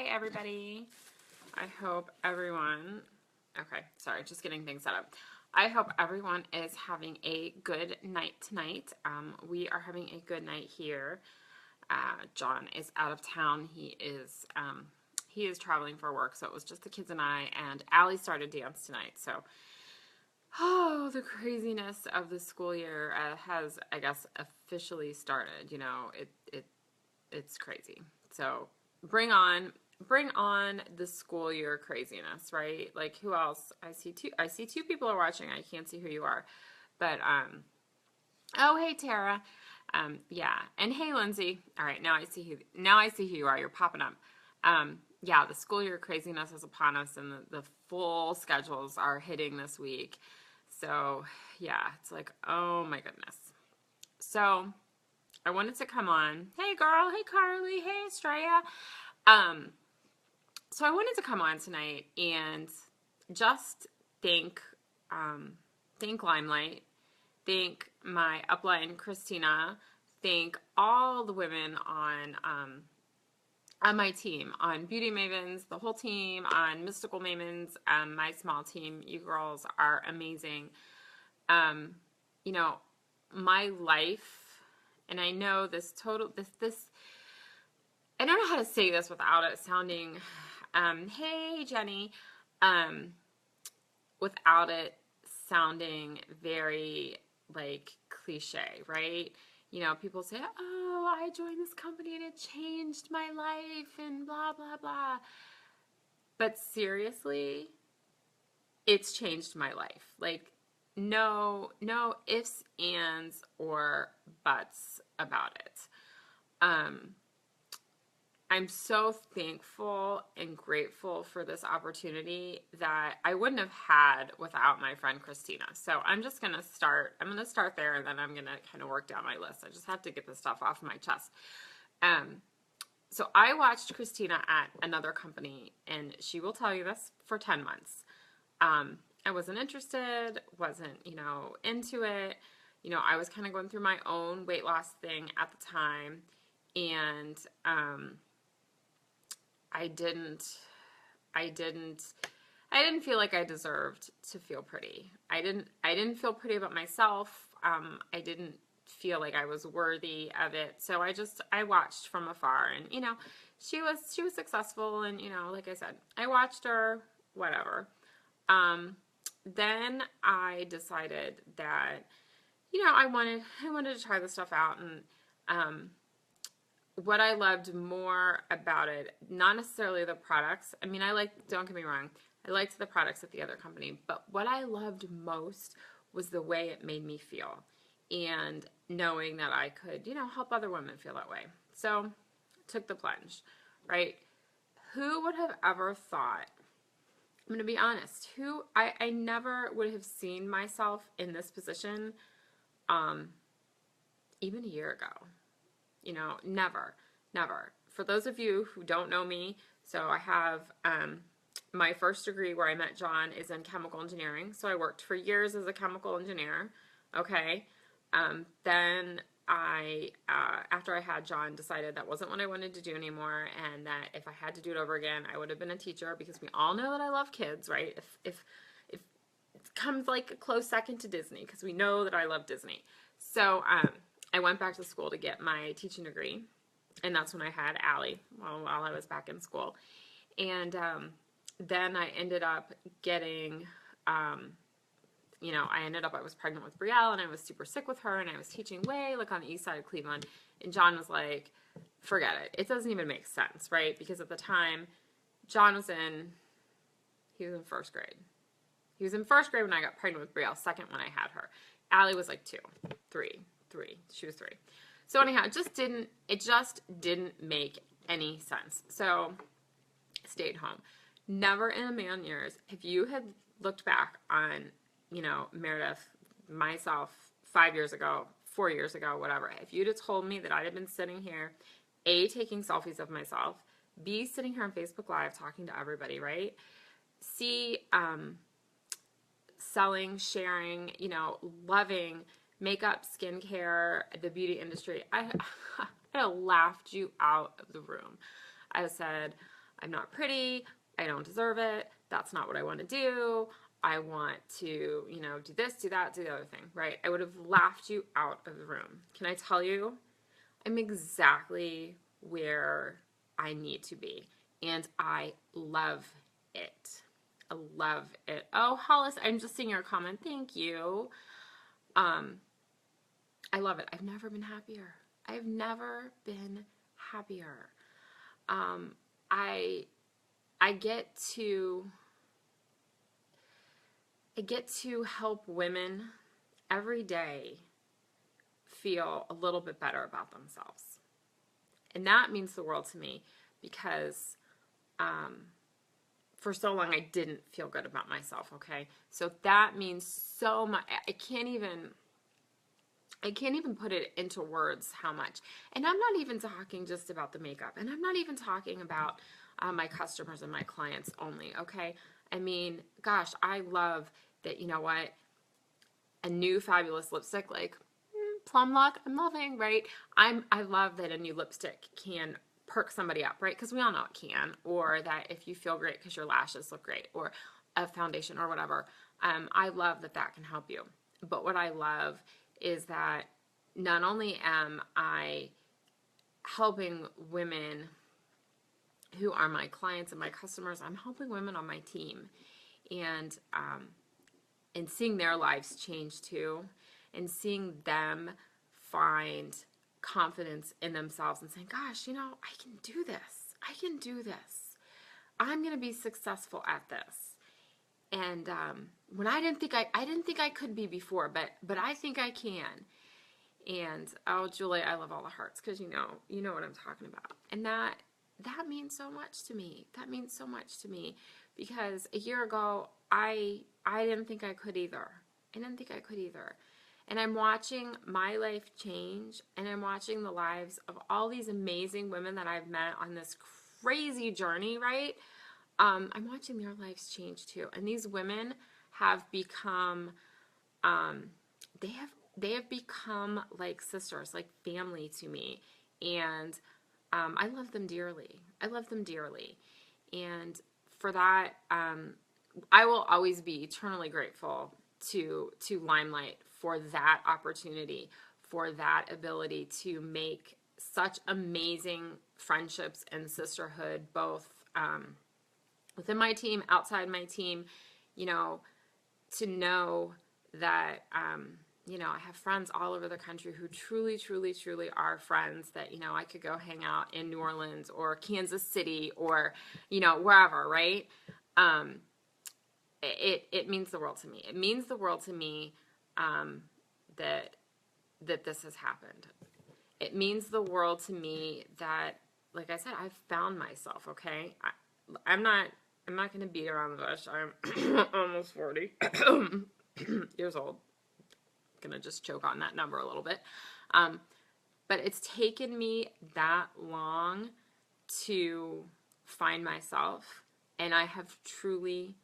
everybody. I hope everyone, okay, sorry, just getting things set up. I hope everyone is having a good night tonight. We are having a good night here. John is out of town. He is traveling for work, so it was just the kids and I, and Allie started dance tonight. So, oh, the craziness of the school year has, I guess, officially started. You know, it's crazy. So bring on the school year craziness, right? Like, who else? I see two people are watching. I can't see who you are. But oh, hey Tara. Yeah. And hey Lindsay. All right, now I see who you are. You're popping up. Yeah, the school year craziness is upon us, and the full schedules are hitting this week. So, yeah, it's like, oh my goodness. So, I wanted to come on. Hey girl, hey Carly, hey Estrella. So I wanted to come on tonight and just thank Limelight, thank my upline Christina, thank all the women on my team, on Beauty Mavens, the whole team, on Mystical Mavens, my small team. You girls are amazing. You know, my life, and I know this I don't know how to say this without it sounding, hey Jenny, without it sounding very like cliche, right? You know, people say, oh, I joined this company and it changed my life and blah, blah, blah. But seriously, it's changed my life. Like, no ifs, ands, or buts about it. I'm so thankful and grateful for this opportunity that I wouldn't have had without my friend Christina. So I'm going to start there, and then I'm going to kind of work down my list. I just have to get this stuff off my chest. So I watched Christina at another company, and she will tell you this, for 10 months. I wasn't interested, wasn't, into it. I was kind of going through my own weight loss thing at the time, and I didn't feel like I deserved to feel pretty. I didn't feel pretty about myself. I didn't feel like I was worthy of it. So I watched from afar, and she was successful, and like I said, I watched her, whatever. Then I decided that I wanted to try this stuff out, and what I loved more about it, not necessarily the products. I mean, don't get me wrong, I liked the products at the other company, but what I loved most was the way it made me feel, and knowing that I could, help other women feel that way. So, took the plunge, right? Who would have ever thought, I'm going to be honest, I never would have seen myself in this position, even a year ago. Never. For those of you who don't know me, so I have my first degree where I met John is in chemical engineering. So I worked for years as a chemical engineer. Okay. Then after I had John, decided that wasn't what I wanted to do anymore, and that if I had to do it over again, I would have been a teacher, because we all know that I love kids, right? If it comes like a close second to Disney, because we know that I love Disney. So I went back to school to get my teaching degree, and that's when I had Allie while I was back in school. And then I ended up getting, I was pregnant with Brielle, and I was super sick with her, and I was teaching way like on the east side of Cleveland, and John was like, forget it. It doesn't even make sense, right? Because at the time, John was in first grade. He was in first grade when I got pregnant with Brielle, second when I had her. Allie was like 2, 3. She was 3. So anyhow, it just didn't make any sense. So stayed home. Never in a million years, if you had looked back on, Meredith, myself, 5 years ago, 4 years ago, whatever, if you'd have told me that I'd have been sitting here, A, taking selfies of myself, B, sitting here on Facebook Live talking to everybody, right? C, selling, sharing, loving makeup, skincare, the beauty industry, I laughed you out of the room. I said, I'm not pretty. I don't deserve it. That's not what I want to do. I want to, do this, do that, do the other thing, right? I would have laughed you out of the room. Can I tell you? I'm exactly where I need to be. And I love it. I love it. Oh, Hollis, I'm just seeing your comment. Thank you. I love it. I've never been happier. I've never been happier. I get to help women every day feel a little bit better about themselves. And that means the world to me because for so long I didn't feel good about myself, okay? So that means so much. I can't even put it into words how much. And I'm not even talking just about the makeup. And I'm not even talking about my customers and my clients only, okay? I mean, gosh, I love that, you know what? A new fabulous lipstick, like Plum Luck, I'm loving, right? I love that a new lipstick can perk somebody up, right? Because we all know it can. Or that if you feel great because your lashes look great, or a foundation or whatever. I love that that can help you. But what I love is that not only am I helping women who are my clients and my customers, I'm helping women on my team and seeing their lives change too, and seeing them find confidence in themselves and saying, gosh, I can do this. I can do this. I'm going to be successful at this. And when I didn't think I could be before, but I think I can. And oh, Julie, I love all the hearts because you know what I'm talking about. And that means so much to me. That means so much to me because a year ago I didn't think I could either. I didn't think I could either. And I'm watching my life change, and I'm watching the lives of all these amazing women that I've met on this crazy journey, right? I'm watching their lives change too. And these women have become, they have become like sisters, like family to me. And I love them dearly. I love them dearly. And for that, I will always be eternally grateful to Limelight for that opportunity, for that ability to make such amazing friendships and sisterhood, both within my team, outside my team, to know that, I have friends all over the country who truly, truly, truly are friends that, I could go hang out in New Orleans or Kansas City or, wherever, right? It means the world to me. It means the world to me that this has happened. It means the world to me that, like I said, I've found myself, okay? I'm not going to beat around the bush. I'm almost 40 years old. Going to just choke on that number a little bit. But it's taken me that long to find myself, and I've truly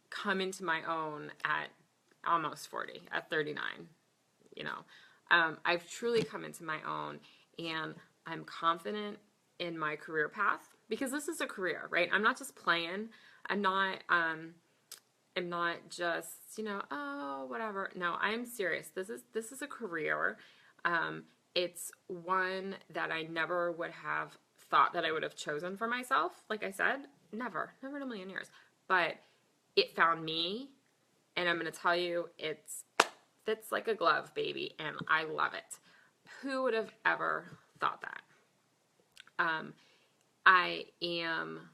come into my own at almost 40, at 39, I've truly come into my own, and I'm confident in my career path because this is a career, right? I'm not just playing. I'm not just, oh, whatever. No, I'm serious. This is a career. It's one that I never would have thought that I would have chosen for myself. Like I said, never in a million years. But it found me, and I'm going to tell you, it fits like a glove, baby, and I love it. Who would have ever thought that? I am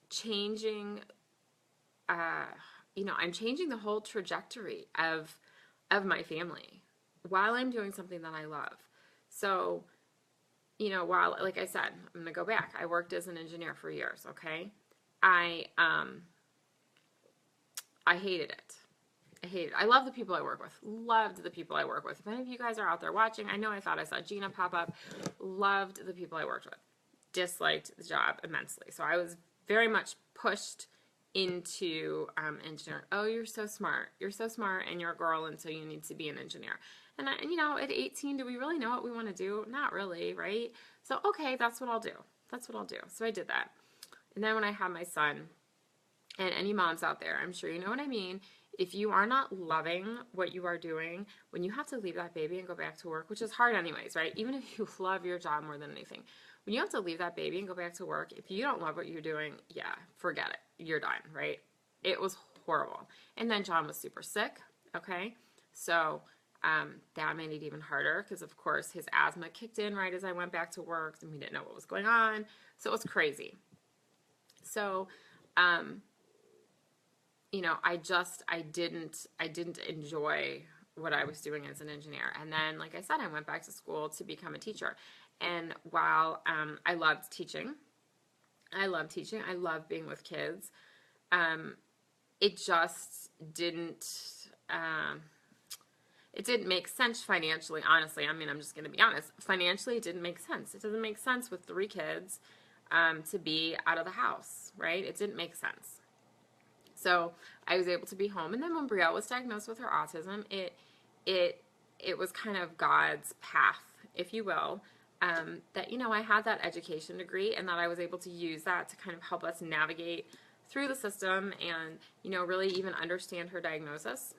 changing, I'm changing the whole trajectory of my family while I'm doing something that I love. So, while, like I said, I'm going to go back. I worked as an engineer for years, okay? I hated it. I love the people I work with. Loved the people I work with. If any of you guys are out there watching, I know I thought I saw Gina pop up. Loved the people I worked with. Disliked the job immensely. So I was very much pushed into engineering. Oh, you're so smart. You're so smart, and you're a girl, and so you need to be an engineer. And you know, at 18, do we really know what we want to do? Not really, right? So, okay, that's what I'll do. That's what I'll do. So I did that. And then when I had my son, and any moms out there, I'm sure you know what I mean. If you are not loving what you are doing, when you have to leave that baby and go back to work, which is hard anyways, right? Even if you love your job more than anything, when you have to leave that baby and go back to work, if you don't love what you're doing, yeah, forget it. You're done, right? It was horrible. And then John was super sick, okay? So that made it even harder because, of course, his asthma kicked in right as I went back to work and we didn't know what was going on. So it was crazy. So, you know, I didn't enjoy what I was doing as an engineer. And then, like I said, I went back to school to become a teacher. And while I loved teaching, I love being with kids. It just didn't, it didn't make sense financially, honestly. I mean, I'm just going to be honest. Financially, it didn't make sense. It doesn't make sense with 3 kids to be out of the house, right? It didn't make sense. So I was able to be home. And then when Brielle was diagnosed with her autism, it was kind of God's path, if you will, that, you know, I had that education degree and that I was able to use that to kind of help us navigate through the system and, you know, really even understand her diagnosis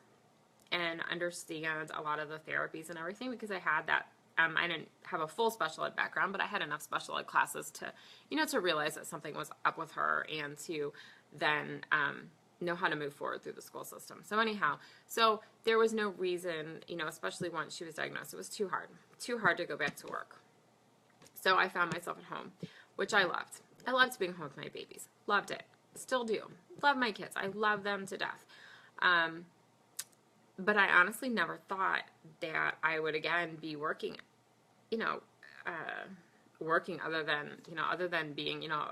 and understand a lot of the therapies and everything because I had that. I didn't have a full special ed background, but I had enough special ed classes to, you know, to realize that something was up with her and to then know how to move forward through the school system. So anyhow, so there was no reason, you know, especially once she was diagnosed, it was too hard to go back to work. So I found myself at home, which I loved. I loved being home with my babies. Loved it. Still do. Love my kids. I love them to death. But I honestly never thought that I would again be working, you know, working other than being, you know,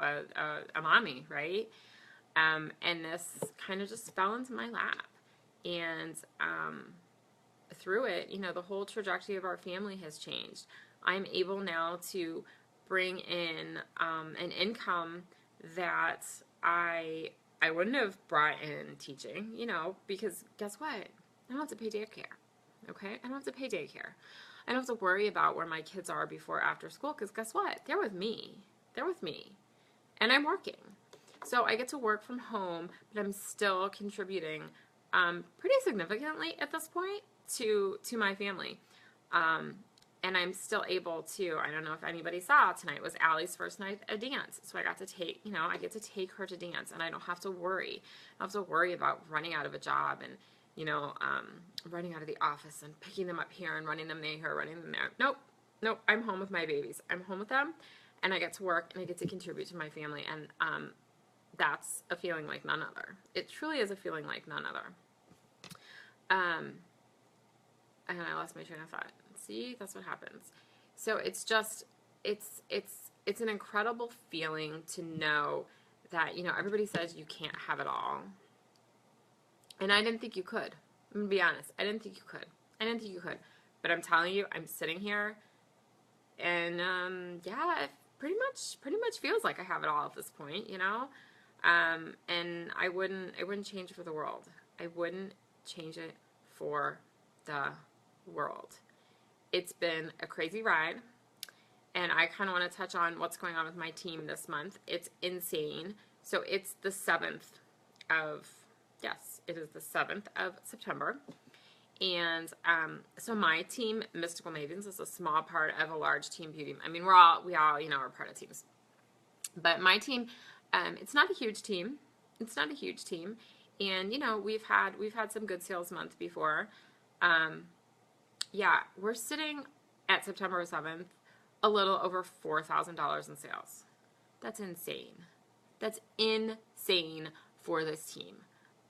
a mommy, right? And this kind of just fell into my lap. And through it, you know, the whole trajectory of our family has changed. I'm able now to bring in an income that I wouldn't have brought in teaching, you know, because guess what? I don't have to pay daycare, okay? I don't have to pay daycare. I don't have to worry about where my kids are before after school because guess what? They're with me. They're with me. And I'm working. So I get to work from home, but I'm still contributing pretty significantly at this point to my family. And I'm still able to, I don't know if anybody saw, tonight was Allie's first night at dance. So I got to take, you know, I get to take her to dance and I don't have to worry. I don't have to worry about running out of a job and, you know, running out of the office and picking them up here and running them there, running them there. Nope, I'm home with my babies. I'm home with them and I get to work and I get to contribute to my family. And that's a feeling like none other. It truly is a feeling like none other. And I lost my train of thought. See, that's what happens. So it's just, it's an incredible feeling to know that, you know, everybody says you can't have it all. And I didn't think you could. I'm going to be honest. I didn't think you could. But I'm telling you, I'm sitting here and, yeah, it pretty much feels like I have it all at this point, you know? And I wouldn't change it for the world. I wouldn't change it for the world. It's been a crazy ride, and I kind of want to touch on what's going on with my team this month. It's insane. So it's the 7th of, yes, it is the 7th of September. And so my team, Mystical Mavens, is a small part of a large team beauty. I mean, we all, you know, are part of teams. But my team, it's not a huge team. And, you know, we've had some good sales month before. Yeah, we're sitting at September 7th, a little over $4,000 in sales. That's insane. That's insane for this team.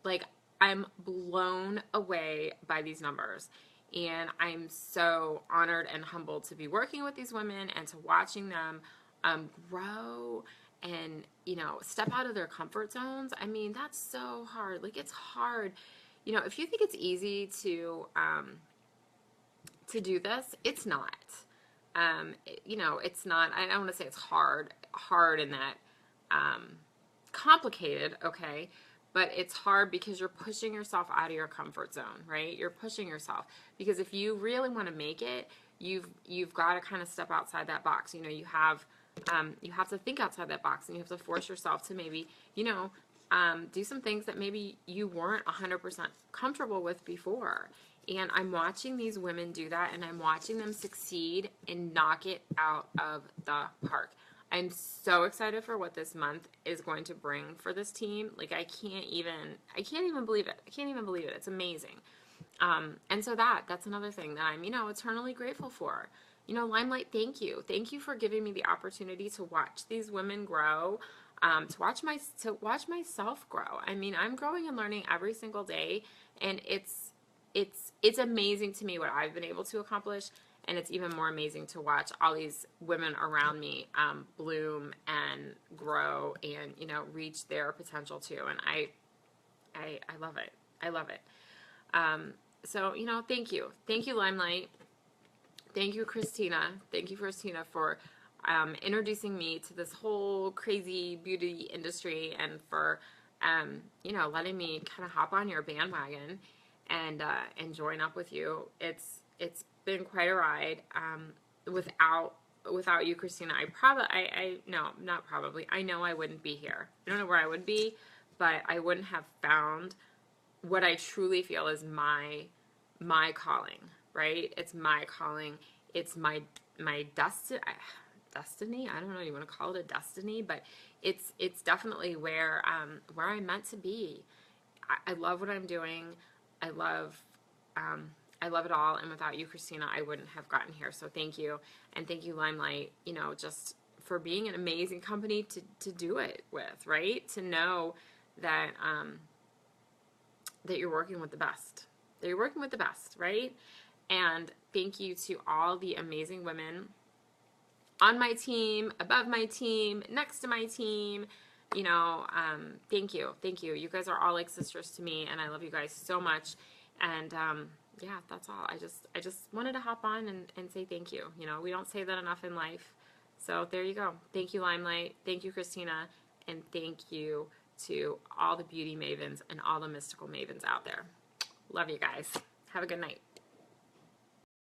Like, I'm blown away by these numbers. And I'm so honored and humbled to be working with these women and to watching them grow and, you know, step out of their comfort zones. I mean, that's so hard. Like, it's hard. You know, if you think it's easy to do this, it's not. You know, it's not, I don't want to say it's hard in that complicated, okay? but it's hard because you're pushing yourself out of your comfort zone, right? You're pushing yourself because if you really want to make it, you've got to kind of step outside that box. You know, you have to think outside that box, and you have to force yourself to maybe, do some things that maybe you weren't 100% comfortable with before. And I'm watching these women do that, and I'm watching them succeed and knock it out of the park. I'm so excited for what this month is going to bring for this team. Like I can't even believe it. I can't even believe it. It's amazing. And so that's another thing that I'm, eternally grateful for. Limelight, thank you. Thank you for giving me the opportunity to watch these women grow, to watch myself grow. I mean, I'm growing and learning every single day, and it's amazing to me what I've been able to accomplish, and it's even more amazing to watch all these women around me bloom and grow and reach their potential too. And I love it. I love it. So thank you, Limelight. Thank you, Christina. Thank you, Christina, for introducing me to this whole crazy beauty industry, and for letting me kind of hop on your bandwagon and join up with you. It's been quite a ride. Without you, Christina, I know I wouldn't be here. I don't know where I would be, but I wouldn't have found what I truly feel is my calling, right? It's my calling. It's my destiny. I don't know if you want to call it a destiny, but it's definitely where I'm meant to be. I love what I'm doing. I love it all. And without you, Christina, I wouldn't have gotten here. So thank you. And thank you, Limelight, just for being an amazing company to do it with, right? To know that, that you're working with the best. That you're working with the best, right? And thank you to all the amazing women on my team, above my team, next to my team. Thank you. Thank you. You guys are all like sisters to me, and I love you guys so much. And yeah, that's all. I just wanted to hop on and say thank you. We don't say that enough in life. So there you go. Thank you, Limelight. Thank you, Christina. And thank you to all the beauty mavens and all the mystical mavens out there. Love you guys. Have a good night.